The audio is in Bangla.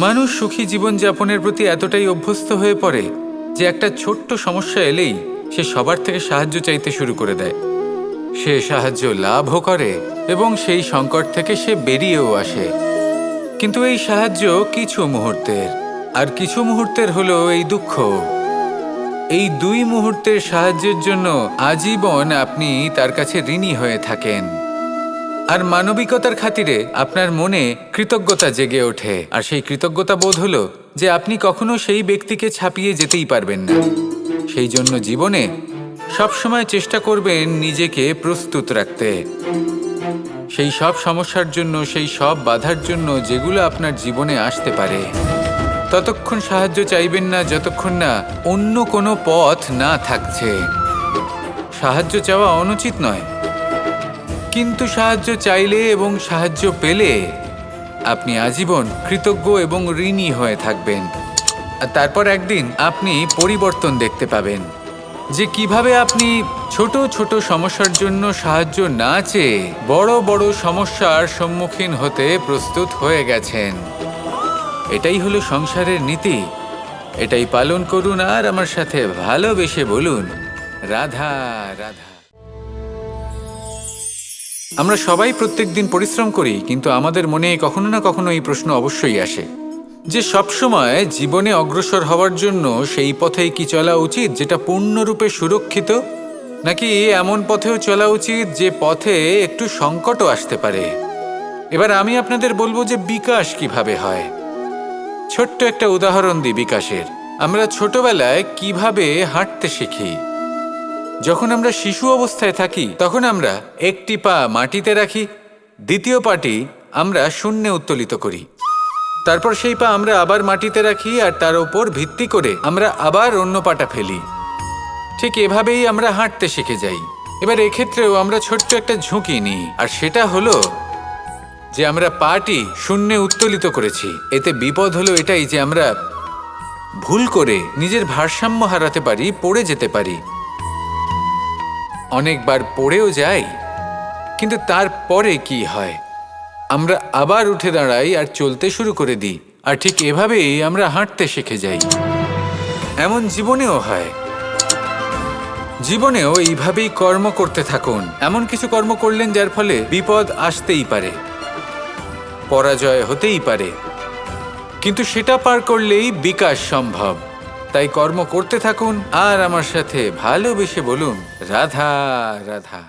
মানুষ সুখী জীবনযাপনের প্রতি এতটাই অভ্যস্ত হয়ে পড়ে যে একটা ছোট্ট সমস্যা এলেই সে সবার থেকে সাহায্য চাইতে শুরু করে দেয়। সে সাহায্য লাভও করে এবং সেই সংকট থেকে সে বেরিয়েও আসে। কিন্তু এই সাহায্য কিছু মুহূর্তের, আর কিছু মুহূর্তের হলো এই দুঃখ। এই দুই মুহূর্তের সাহায্যের জন্য আজীবন আপনি তার কাছে ঋণী হয়ে থাকেন। আর মানবিকতার খাতিরে আপনার মনে কৃতজ্ঞতা জেগে ওঠে, আর সেই কৃতজ্ঞতা বোধ হলো যে আপনি কখনো সেই ব্যক্তিকে ছাপিয়ে যেতেই পারবেন না। সেই জন্য জীবনে সবসময় চেষ্টা করবেন নিজেকে প্রস্তুত রাখতে সেই সব সমস্যার জন্য, সেই সব বাধার জন্য যেগুলো আপনার জীবনে আসতে পারে। ততক্ষণ সাহায্য চাইবেন না যতক্ষণ না অন্য কোনো পথ না থাকছে। সাহায্য চাওয়া অনুচিত নয়, কিন্তু সাহায্য চাইলে এবং সাহায্য পেলে আপনি আজীবন কৃতজ্ঞ এবং ঋণী হয়ে থাকবেন। আর তারপর একদিন আপনি পরিবর্তন দেখতে পাবেন যে কিভাবে আপনি ছোট ছোট সমস্যার জন্য সাহায্য না চেয়ে বড় বড় সমস্যার সম্মুখীন হতে প্রস্তুত হয়ে গেছেন। এটাই হলো সংসারের নীতি। এটাই পালন করুন আর আমার সাথে ভালোবেসে বলুন, রাধা রাধা। আমরা সবাই প্রত্যেকদিন পরিশ্রম করি, কিন্তু আমাদের মনে কখনো না কখনো এই প্রশ্ন অবশ্যই আসে যে সবসময় জীবনে অগ্রসর হওয়ার জন্য সেই পথেই কি চলা উচিত যেটা পূর্ণরূপে সুরক্ষিত, নাকি এমন পথেও চলা উচিত যে পথে একটু সংকটও আসতে পারে। এবার আমি আপনাদের বলবো যে বিকাশ কিভাবে হয়। ছোট্ট একটা উদাহরণ দিই বিকাশের। আমরা ছোটবেলায় কিভাবে হাঁটতে শিখি। যখন আমরা শিশু অবস্থায় থাকি তখন আমরা একটি পা মাটিতে রাখি, দ্বিতীয় পাটি আমরা শূন্যে উত্তোলিত করি। তারপর সেই পা আমরা আবার মাটিতে রাখি আর তার উপর ভিত্তি করে আমরা আবার অন্য পাটা ফেলি। ঠিক এভাবেই আমরা হাঁটতে শিখে যাই। এবার এক্ষেত্রেও আমরা ছোট্ট একটা ঝুঁকি নিই, আর সেটা হলো যে আমরা পাটি শূন্যে উত্তোলিত করেছি। এতে বিপদ হলো এটাই যে আমরা ভুল করে নিজের ভারসাম্য হারাতে পারি, পড়ে যেতে পারি। অনেকবার পড়েও যাই, কিন্তু তারপরে কি হয়, আমরা আবার উঠে দাঁড়াই আর চলতে শুরু করে দিই। আর ঠিক এভাবেই আমরা হাঁটতে শিখে যাই। এমন জীবনেও হয়। জীবনেও এইভাবেই কর্ম করতে থাকুন। এমন কিছু কর্ম করলেন যার ফলে বিপদ আসতেই পারে, পরাজয় হতেই পারে, কিন্তু সেটা পার করলেই বিকাশ সম্ভব। তাই কর্ম করতে থাকুন আর আমার সাথে ভালোবেসে বলুন, রাধা রাধা।